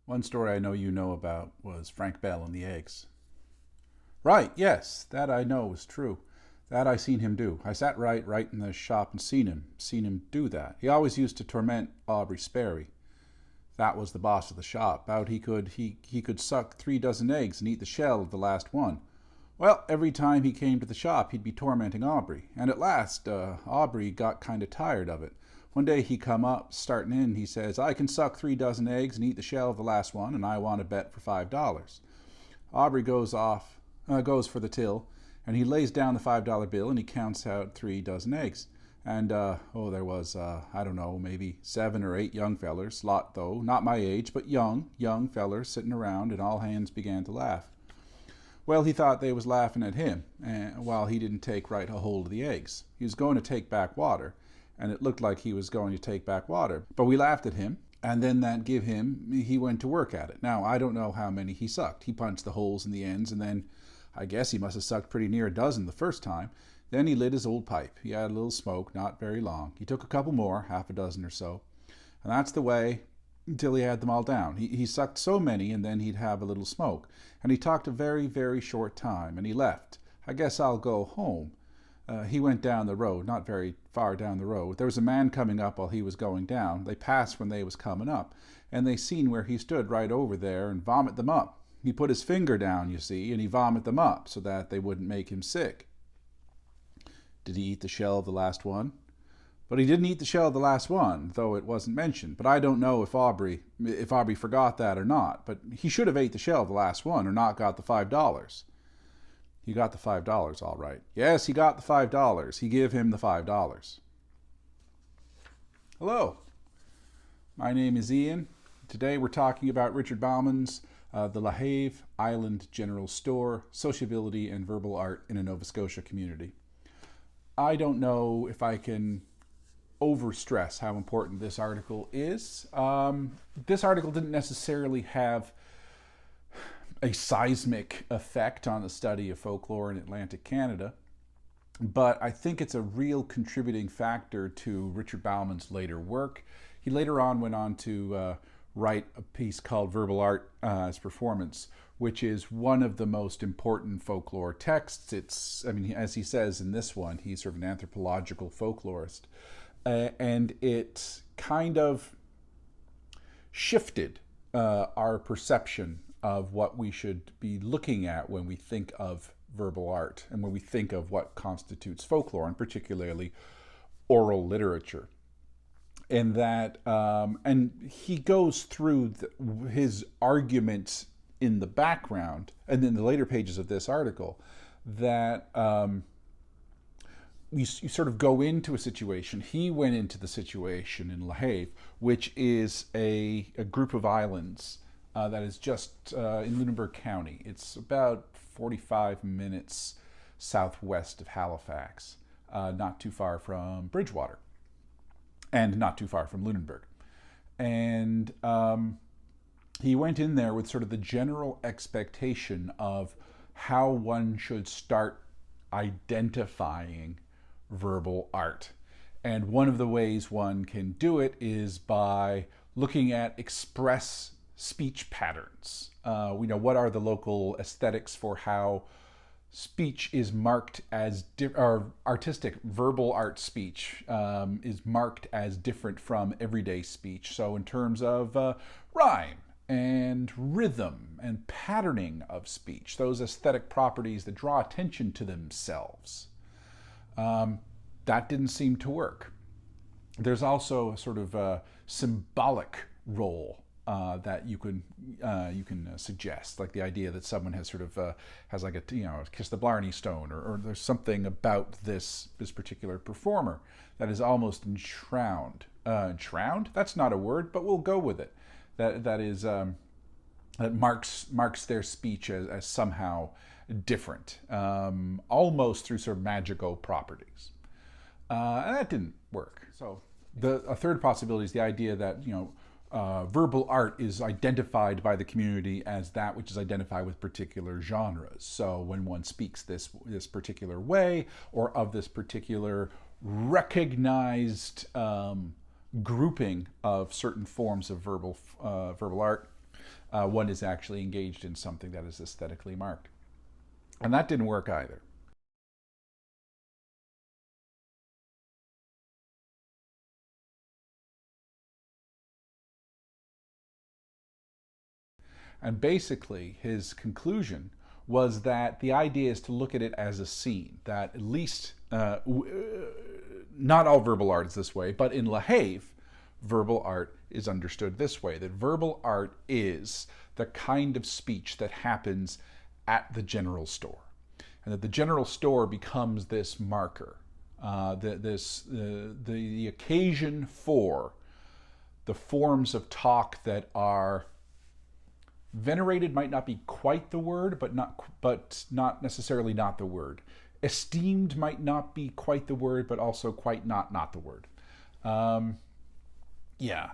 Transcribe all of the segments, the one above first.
One story I know you know about was Frank Bell and the eggs. Right, yes, that I know was true. That I seen him do. I sat right in the shop and seen him do that. He always used to torment Aubrey Sperry. That was the boss of the shop. Out he could suck 3 dozen eggs and eat the shell of the last one. Well, every time he came to the shop, he'd be tormenting Aubrey, and at last, Aubrey got kind of tired of it. One day he come up, starting in, he says, "I can suck 3 dozen eggs and eat the shell of the last one, and I want to bet for $5." Aubrey goes for the till, and he lays down the $5 bill and he counts out 3 dozen eggs. And there was I don't know, maybe 7 or 8 young fellers, lot though, not my age, but young fellers sitting around, and all hands began to laugh. Well, he thought they was laughing at him, while he didn't take right a hold of the eggs. He was going to take back water, and it looked like he was going to take back water. But we laughed at him, and then he went to work at it. Now, I don't know how many he sucked. He punched the holes in the ends, and then I guess he must have sucked pretty near a dozen the first time. Then he lit his old pipe. He had a little smoke, not very long. He took a couple more, half a dozen or so, and that's the way until he had them all down. He sucked so many, and then he'd have a little smoke. And he talked a very, very short time, and he left. "I guess I'll go home." He went down the road, not very far down the road. There was a man coming up while he was going down. They passed when they was coming up, and they seen where he stood right over there and vomit them up. He put his finger down, you see, and he vomit them up so that they wouldn't make him sick. Did he eat the shell of the last one? But he didn't eat the shell of the last one, though it wasn't mentioned. But I don't know if Aubrey forgot that or not. But he should have ate the shell of the last one or not got the $5. He got the $5 all right. Yes, he got the $5. He give him the $5. Hello, my name is Ian. Today we're talking about Richard Bauman's The LaHave Island General Store, Sociability and Verbal Art in a Nova Scotia Community. I don't know if I can overstress how important this article is. This article didn't necessarily have a seismic effect on the study of folklore in Atlantic Canada, but I think it's a real contributing factor to Richard Bauman's later work. He later on went on to write a piece called Verbal Art as Performance, which is one of the most important folklore texts. As he says in this one, he's sort of an anthropological folklorist. And it kind of shifted our perception of what we should be looking at when we think of verbal art and when we think of what constitutes folklore, and particularly oral literature. And that, and he goes through his arguments in the background and in the later pages of this article that you sort of go into a situation. He went into the situation in LaHave, which is a group of islands that is just in Lunenburg County. It's about 45 minutes southwest of Halifax, not too far from Bridgewater, and not too far from Lunenburg. And he went in there with sort of the general expectation of how one should start identifying verbal art. And one of the ways one can do it is by looking at express speech patterns. What are the local aesthetics for how speech is marked as, or artistic verbal art speech is marked as different from everyday speech. So in terms of rhyme and rhythm and patterning of speech, those aesthetic properties that draw attention to themselves. That didn't seem to work. There's also a sort of a symbolic role that you can suggest, like the idea that someone has sort of has like a kiss the Blarney Stone, or there's something about this particular performer that is almost enshrouded. Enshrouded? That's not a word, but we'll go with it. That marks their speech as somehow different, almost through sort of magical properties. And that didn't work. So a third possibility is the idea that verbal art is identified by the community as that which is identified with particular genres. So when one speaks this particular way, or of this particular recognized grouping of certain forms of verbal art, one is actually engaged in something that is aesthetically marked. And that didn't work either. And basically, his conclusion was that the idea is to look at it as a scene, that at least, not all verbal art is this way, but in La Have, verbal art is understood this way, that verbal art is the kind of speech that happens at the general store. And that the general store becomes this marker, the occasion for the forms of talk that are venerated might not be quite the word, but not necessarily not the word. Esteemed might not be quite the word, but also quite not the word. Yeah,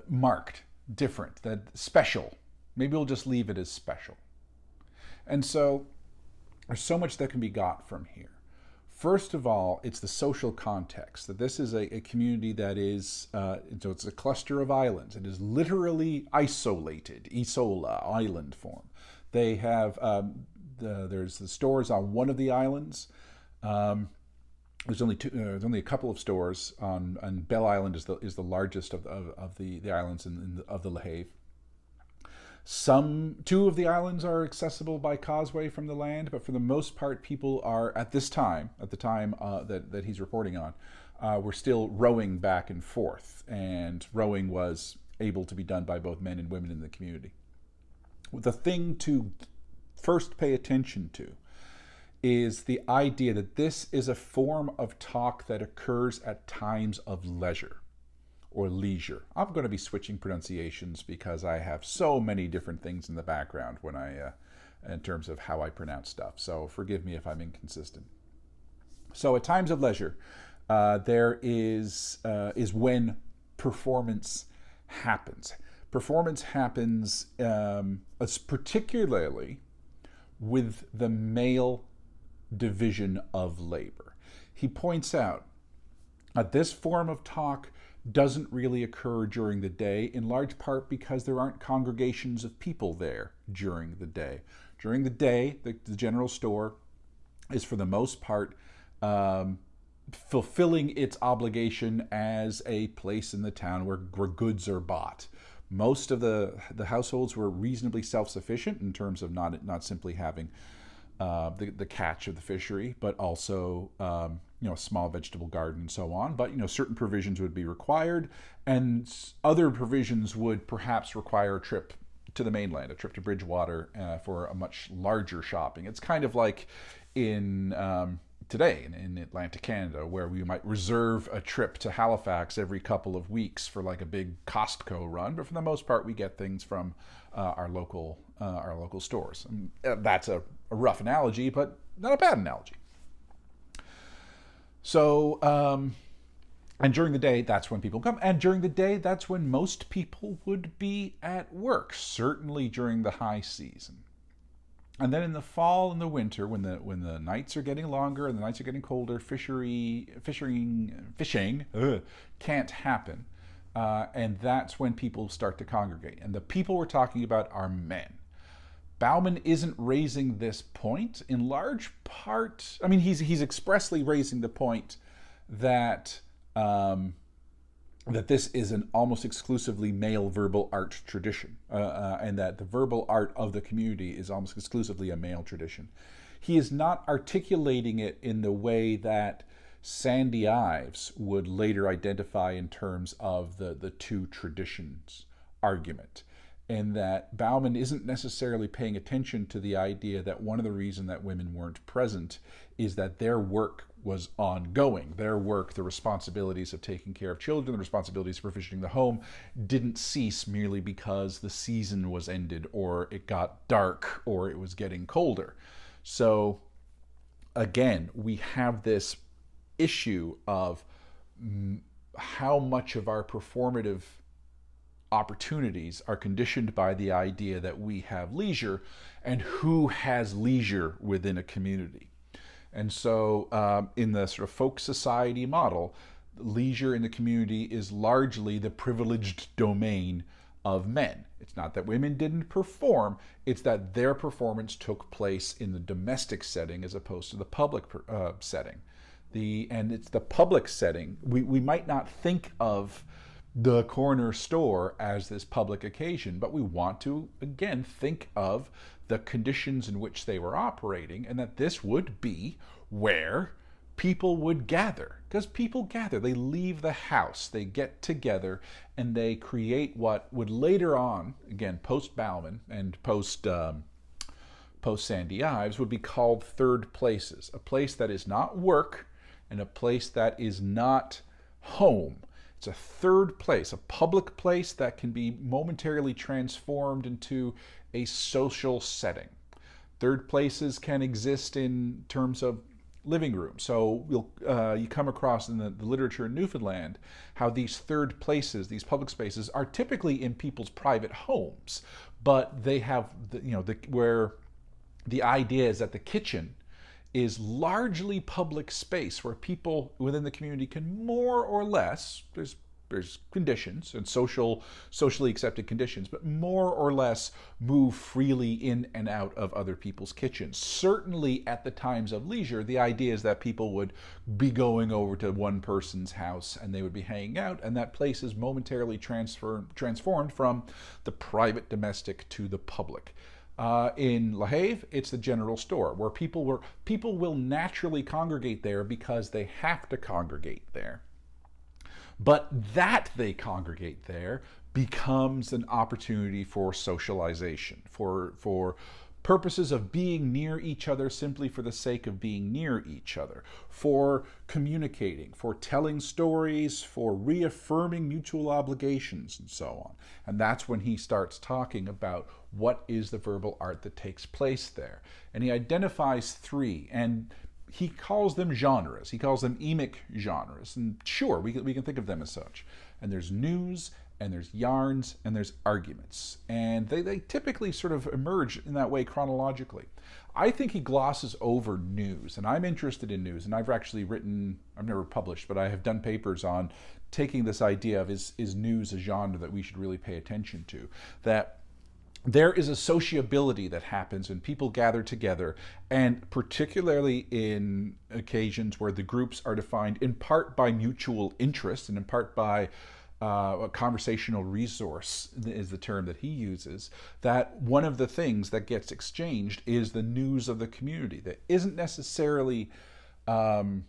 marked, different, that special. Maybe we'll just leave it as special. And so there's so much that can be got from here. First of all, it's the social context, that this is a community that is, so it's a cluster of islands. It is literally isolated, isola, island form. They have, there's the stores on one of the islands. There's only a couple of stores on, and Bell Island is the largest of the islands of the La Have. Two of the islands are accessible by causeway from the land, but for the most part, people are at the time that he's reporting on, we're still rowing back and forth, and rowing was able to be done by both men and women in the community. The thing to first pay attention to is the idea that this is a form of talk that occurs at times of leisure or leisure. I'm going to be switching pronunciations because I have so many different things in the background when in terms of how I pronounce stuff. So forgive me if I'm inconsistent. So at times of leisure, there is when performance happens. Performance happens particularly with the male division of labor. He points out that this form of talk doesn't really occur during the day, in large part because there aren't congregations of people there during the day. During the day, the general store is for the most part fulfilling its obligation as a place in the town where goods are bought. Most of the households were reasonably self-sufficient in terms of not simply having the catch of the fishery, but also a small vegetable garden and so on. But certain provisions would be required, and other provisions would perhaps require a trip to the mainland, a trip to Bridgewater for a much larger shopping. It's kind of like in today in Atlantic Canada, where we might reserve a trip to Halifax every couple of weeks for like a big Costco run, but for the most part we get things from our local stores. And that's a rough analogy, but not a bad analogy. So, and during the day, that's when people come. And during the day, that's when most people would be at work, certainly during the high season. And then in the fall and the winter, when the nights are getting longer and the nights are getting colder, fishing can't happen. And that's when people start to congregate. And the people we're talking about are men. Bauman isn't raising this point in large part. I mean, he's expressly raising the point that that this is an almost exclusively male verbal art tradition, and that the verbal art of the community is almost exclusively a male tradition. He is not articulating it in the way that Sandy Ives would later identify in terms of the two traditions argument. And that Bauman isn't necessarily paying attention to the idea that one of the reasons that women weren't present is that their work was ongoing. Their work, the responsibilities of taking care of children, the responsibilities of provisioning the home, didn't cease merely because the season was ended or it got dark or it was getting colder. So again, we have this issue of how much of our performative opportunities are conditioned by the idea that we have leisure and who has leisure within a community. And so in the sort of folk society model, leisure in the community is largely the privileged domain of men. It's not that women didn't perform, it's that their performance took place in the domestic setting as opposed to the public setting. And it's the public setting. We might not think of the corner store as this public occasion, but we want to, again, think of the conditions in which they were operating, and that this would be where people would gather. Because people gather, they leave the house, they get together, and they create what would later on, again, post Bauman and post Sandy Ives, would be called third places. A place that is not work and a place that is not home. It's a third place, a public place that can be momentarily transformed into a social setting. Third places can exist in terms of living room. So you come across in the literature in Newfoundland how these third places, these public spaces, are typically in people's private homes, but they have where the idea is that the kitchen is largely public space where people within the community can more or less, there's conditions and socially accepted conditions, but more or less move freely in and out of other people's kitchens. Certainly at the times of leisure, the idea is that people would be going over to one person's house and they would be hanging out, and that place is momentarily transformed from the private domestic to the public. In La Have, it's the general store, where people will naturally congregate there because they have to congregate there. But that they congregate there becomes an opportunity for socialization, for purposes of being near each other simply for the sake of being near each other, for communicating, for telling stories, for reaffirming mutual obligations, and so on. And that's when he starts talking about what is the verbal art that takes place there. And he identifies three, and he calls them genres. He calls them emic genres. And sure, we can think of them as such. And there's news, and there's yarns, and there's arguments. And they typically sort of emerge in that way chronologically. I think he glosses over news, and I'm interested in news, and I've never published, but I have done papers on taking this idea of is news a genre that we should really pay attention to, that there is a sociability that happens when people gather together, and particularly in occasions where the groups are defined in part by mutual interest and in part by a conversational resource is the term that he uses, that one of the things that gets exchanged is the news of the community that isn't necessarily to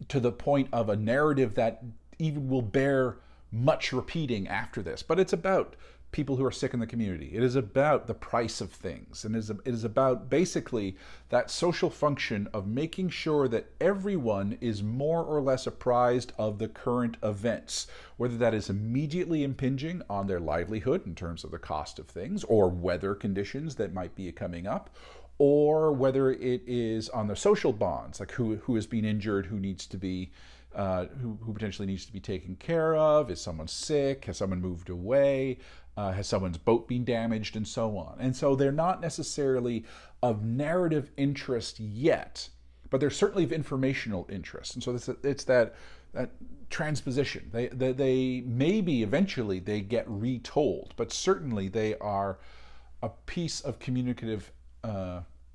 the point of a narrative that even will bear much repeating after this, but it's about people who are sick in the community. It is about the price of things, and it is about basically that social function of making sure that everyone is more or less apprised of the current events, whether that is immediately impinging on their livelihood in terms of the cost of things, or weather conditions that might be coming up, or whether it is on the social bonds, like who has been injured, who needs to be who potentially needs to be taken care of, is someone sick, has someone moved away, has someone's boat been damaged, and so on. And so they're not necessarily of narrative interest yet, but they're certainly of informational interest. And so it's that transposition. They maybe eventually they get retold, but certainly they are a piece of communicative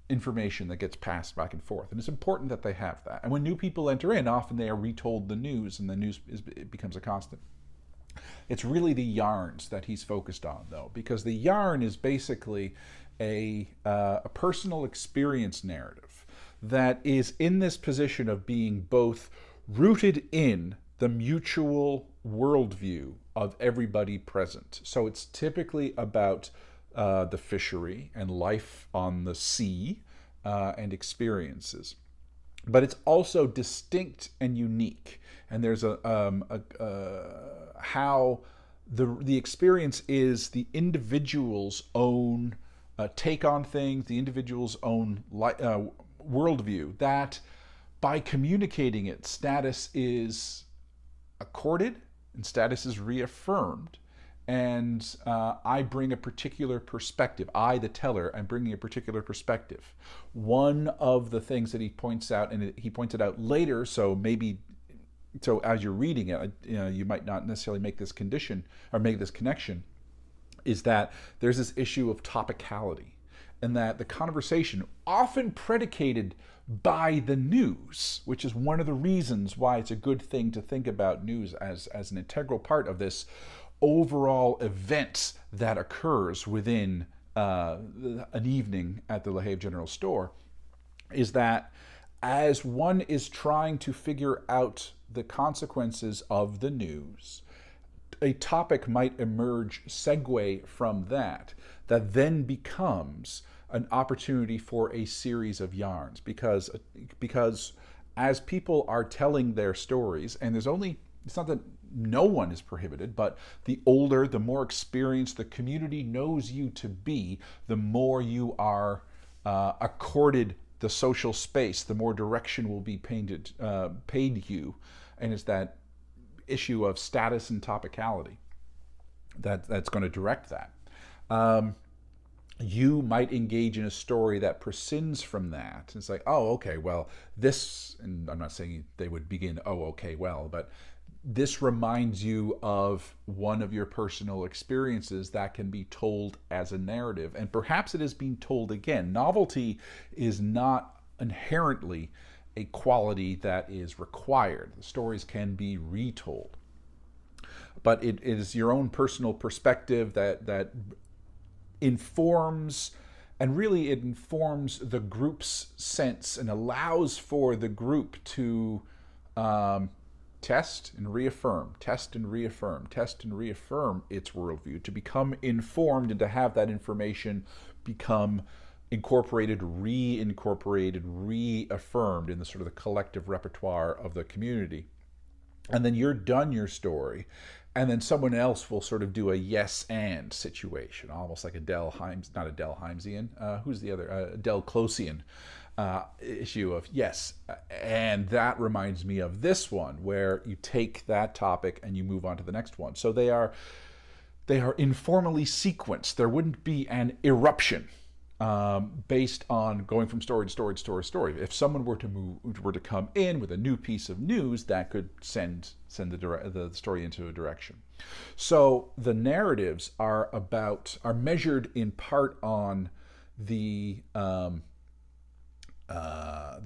information that gets passed back and forth. And it's important that they have that. And when new people enter in, often they are retold the news, and the news it becomes a constant. It's really the yarns that he's focused on, though, because the yarn is basically a personal experience narrative that is in this position of being both rooted in the mutual worldview of everybody present. So it's typically about the fishery and life on the sea and experiences. But it's also distinct and unique. And there's how the experience is the individual's own take on things, the individual's own worldview, that by communicating it, status is accorded and status is reaffirmed. And I bring a particular perspective. I, the teller, am bringing a particular perspective. One of the things that he points out, and he pointed out later, so as you're reading it, you might not necessarily make this connection, is that there's this issue of topicality, and that the conversation, often predicated by the news, which is one of the reasons why it's a good thing to think about news as an integral part of this overall event that occurs within an evening at the La Have General Store, is that as one is trying to figure out the consequences of the news, a topic might emerge, segue from that then becomes an opportunity for a series of yarns, because as people are telling their stories, and it's not that no one is prohibited, but the older, the more experienced the community knows you to be, the more you are accorded the social space, the more direction will be paid you, and it's that issue of status and topicality that's going to direct that. You might engage in a story that prescinds from that. It's like, oh, okay, well, this, and I'm not saying they would begin, oh, okay, well, but this reminds you of one of your personal experiences that can be told as a narrative, and perhaps it is being told again. Novelty is not inherently a quality that is required. The stories can be retold, but it is your own personal perspective that informs, and really it informs the group's sense and allows for the group to test and reaffirm, test and reaffirm, test and reaffirm its worldview, to become informed and to have that information become incorporated, reincorporated, reaffirmed in the sort of the collective repertoire of the community. And then you're done your story, and then someone else will sort of do a yes and situation, almost like a Del Hymesian, who's the other, Del Closian issue of yes, and that reminds me of this one, where you take that topic and you move on to the next one. So they are informally sequenced. There wouldn't be an eruption based on going from story to story to story to story. If someone were to come in with a new piece of news, that could send the story into a direction. So the narratives are measured in part on the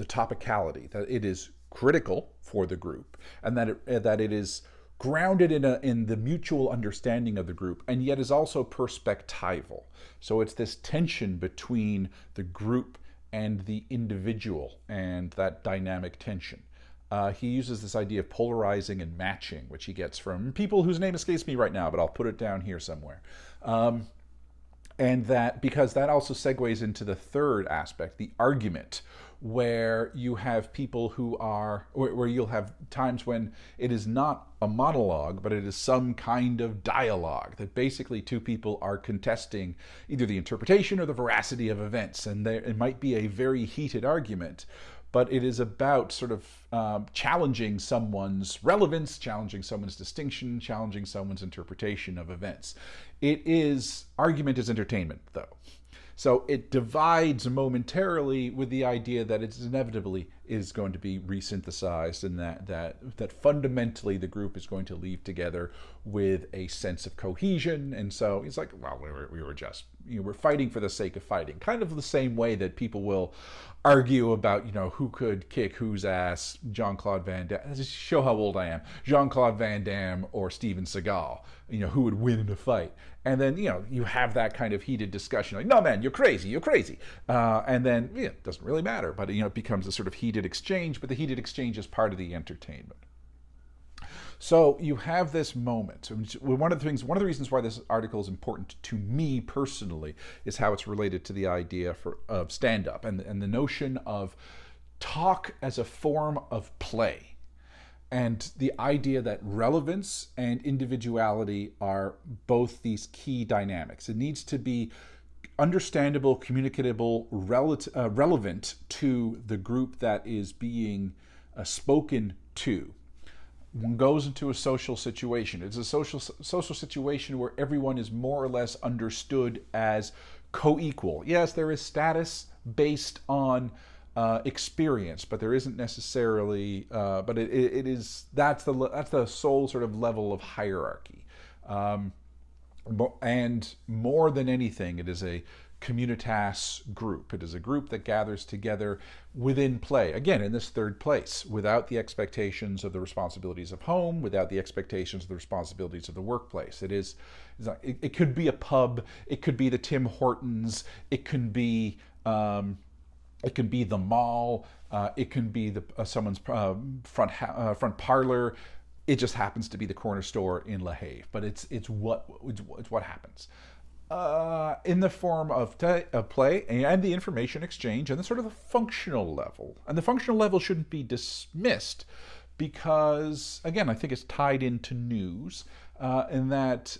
topicality, that it is critical for the group, and that it is grounded in the mutual understanding of the group, and yet is also perspectival. So it's this tension between the group and the individual, and that dynamic tension. He uses this idea of polarizing and matching, which he gets from people whose name escapes me right now, but I'll put it down here somewhere. And that, because that also segues into the third aspect, the argument, where you have people where you'll have times when it is not a monologue, but it is some kind of dialogue, that basically two people are contesting either the interpretation or the veracity of events, and it might be a very heated argument, but it is about sort of challenging someone's relevance, challenging someone's distinction, challenging someone's interpretation of events. Argument is entertainment, though. So it divides momentarily with the idea that it inevitably is going to be resynthesized, and that fundamentally the group is going to leave together with a sense of cohesion. And so it's like, well, we were just, we're fighting for the sake of fighting. Kind of the same way that people will argue about, who could kick whose ass, Jean-Claude Van Damme, just show how old I am, Jean-Claude Van Damme or Steven Seagal, who would win in a fight. And then, you have that kind of heated discussion, like, no, man, you're crazy. And then, it doesn't really matter, but, it becomes a sort of heated exchange, but the heated exchange is part of the entertainment. So you have this moment. One of the reasons why this article is important to me personally is how it's related to the idea of stand-up and the notion of talk as a form of play. And the idea that relevance and individuality are both these key dynamics. It needs to be understandable, communicable, relevant to the group that is being spoken to. One goes into a social situation. It's a social situation where everyone is more or less understood as co-equal. Yes, there is status based on experience, but there isn't necessarily. But that's the sole sort of level of hierarchy. And more than anything, it is a communitas group. It is a group that gathers together within play, again, in this third place, without the expectations of the responsibilities of home, without the expectations of the responsibilities of the workplace. It could be a pub, it could be the Tim Hortons, it can be the mall, it can be someone's front parlor. It just happens to be the corner store in La Haye, but it's what happens. In the form of play and the information exchange and the sort of the functional level. And the functional level shouldn't be dismissed because, again, I think it's tied into news, in that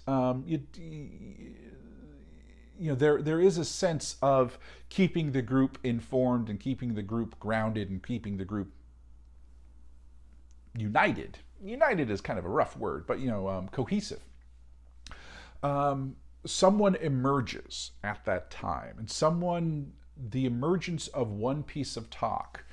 there is a sense of keeping the group informed and keeping the group grounded and keeping the group united. United is kind of a rough word, but cohesive. Someone emerges at that time, and the emergence of one piece of talk,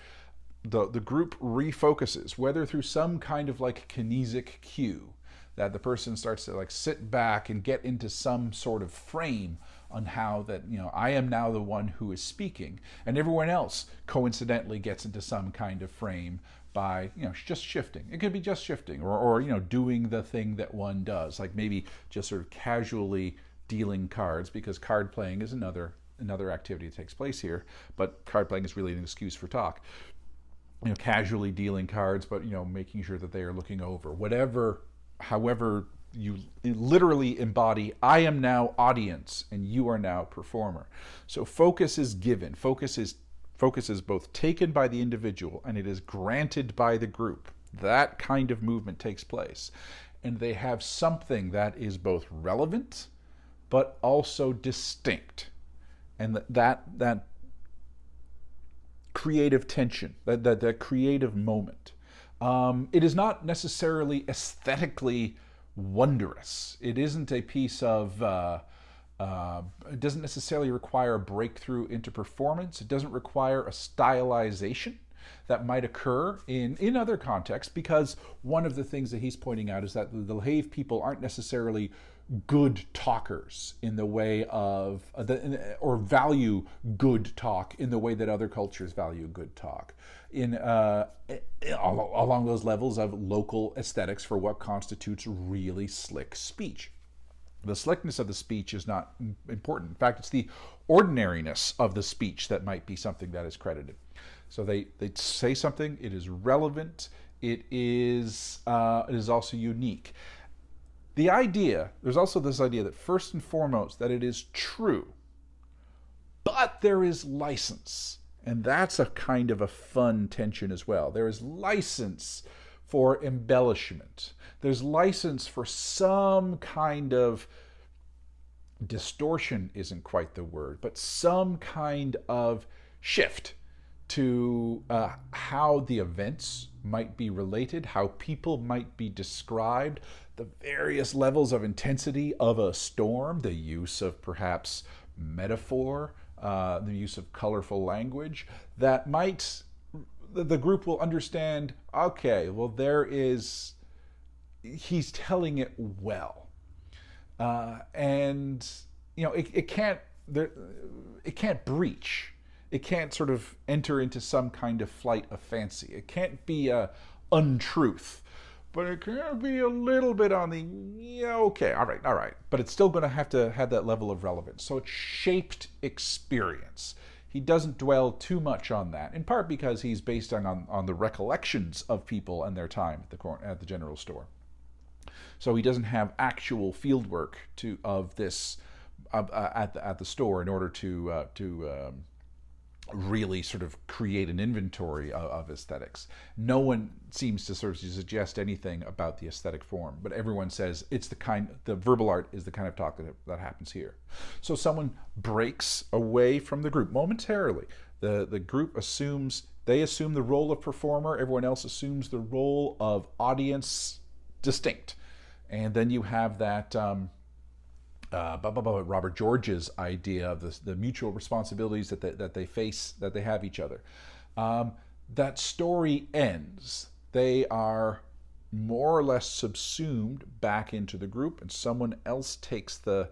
the group refocuses, whether through some kind of like kinesic cue, that the person starts to like sit back and get into some sort of frame on how that, I am now the one who is speaking, and everyone else coincidentally gets into some kind of frame by just shifting. It could be just shifting, or doing the thing that one does, like maybe just sort of casually dealing cards, because card playing is another activity that takes place here, but card playing is really an excuse for talk. Casually dealing cards, but making sure that they are looking over however you literally embody, I am now audience and you are now performer. So focus is given. Focus is both taken by the individual and it is granted by the group. That kind of movement takes place. And they have something that is both relevant but also distinct. And that creative tension, that creative moment, it is not necessarily aesthetically wondrous. It isn't a piece of it doesn't necessarily require a breakthrough into performance. It doesn't require a stylization that might occur in other contexts, because one of the things that he's pointing out is that the La Haye people aren't necessarily good talkers in the way of, or value good talk in the way that other cultures value good talk. Along those levels of local aesthetics for what constitutes really slick speech. The slickness of the speech is not important. In fact, it's the ordinariness of the speech that might be something that is credited. So they say something, it is relevant, it is also unique. There's also this idea that first and foremost that it is true, but there is license. And that's a kind of a fun tension as well. There is license for embellishment. There's license for some kind of distortion, isn't quite the word, but some kind of shift to how the events might be related, how people might be described, the various levels of intensity of a storm, the use of perhaps metaphor, the use of colorful language, that the group will understand, okay, well, he's telling it well. And, it can't breach. It can't sort of enter into some kind of flight of fancy. It can't be a untruth, but it can be a little bit on the, okay, all right. But it's still going to have that level of relevance. So it's shaped experience. He doesn't dwell too much on that, in part because he's based on the recollections of people and their time at the general store. So he doesn't have actual field work of this at the store in order to really sort of create an inventory of aesthetics. No one seems to sort of suggest anything about the aesthetic form, but everyone says the verbal art is the kind of talk that happens here. So someone breaks away from the group momentarily. The group assume the role of performer, everyone else assumes the role of audience distinct. And then you have that Robert George's idea of the mutual responsibilities that they have each other. That story ends. They are more or less subsumed back into the group, and someone else takes the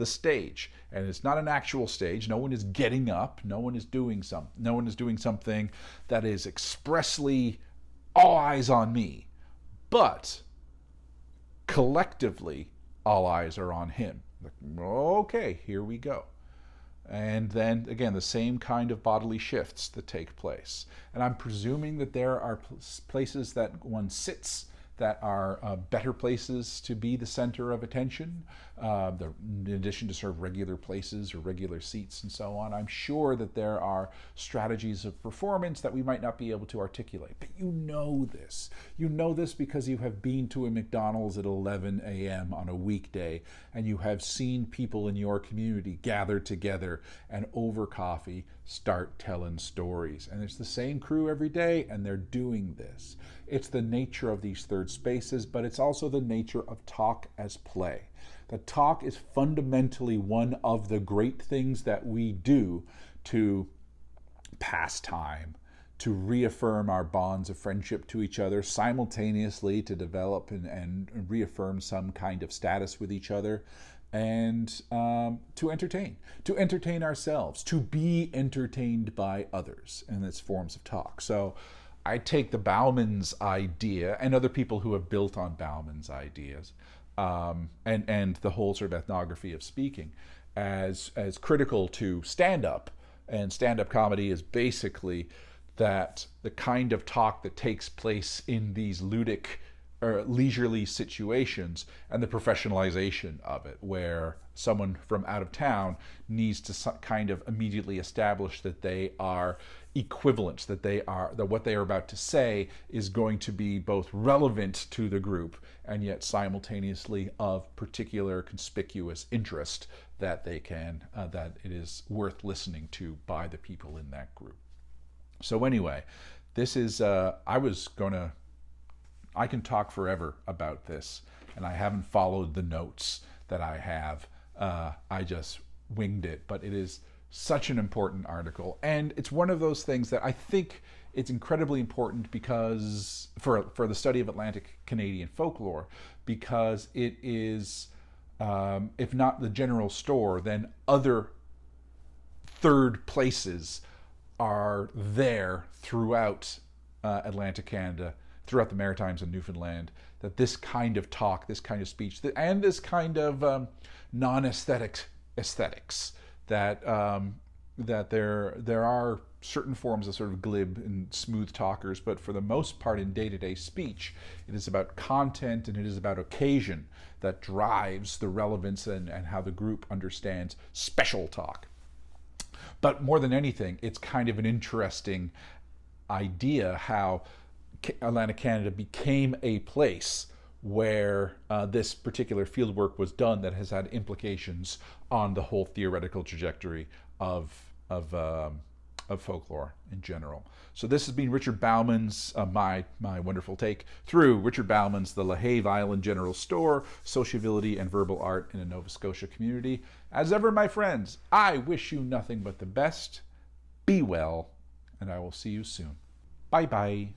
stage. And it's not an actual stage. No one is getting up. No one is doing something that is expressly all eyes on me. But collectively, all eyes are on him. Like, okay, here we go. And then again, the same kind of bodily shifts that take place. And I'm presuming that there are places that one sits that are better places to be the center of attention, in addition to sort of regular places or regular seats and so on. I'm sure that there are strategies of performance that we might not be able to articulate. But you know this. You know this because you have been to a McDonald's at 11 a.m. on a weekday, and you have seen people in your community gather together and over coffee start telling stories. And it's the same crew every day, and they're doing this. It's the nature of these third spaces, but it's also the nature of talk as play. The talk is fundamentally one of the great things that we do to pass time, to reaffirm our bonds of friendship to each other, simultaneously to develop and reaffirm some kind of status with each other, and to entertain ourselves, to be entertained by others, and its forms of talk. So I take the Bauman's idea, and other people who have built on Bauman's ideas, and the whole sort of ethnography of speaking, as critical to stand-up. And stand-up comedy is basically that the kind of talk that takes place in these ludic or leisurely situations, and the professionalization of it, where someone from out of town needs to kind of immediately establish that they are equivalent, that what they are about to say is going to be both relevant to the group and yet simultaneously of particular conspicuous interest, that that it is worth listening to by the people in that group. So anyway, this is I can talk forever about this, and I haven't followed the notes that I have. I just winged it, but it is such an important article, and it's one of those things that I think it's incredibly important because for the study of Atlantic Canadian folklore, because it is, if not the general store, then other third places are there throughout Atlantic Canada, throughout the Maritimes and Newfoundland, that this kind of talk, this kind of speech, and this kind of non-aesthetic aesthetics, that there are certain forms of sort of glib and smooth talkers, but for the most part in day-to-day speech, it is about content and it is about occasion that drives the relevance and how the group understands special talk. But more than anything, it's kind of an interesting idea how Atlantic Canada became a place where this particular fieldwork was done that has had implications on the whole theoretical trajectory of folklore in general. So this has been Richard Bauman's, my wonderful take through Richard Bauman's The LaHave Island General Store, Sociability and Verbal Art in a Nova Scotia Community. As ever, my friends, I wish you nothing but the best. Be well, and I will see you soon. Bye-bye.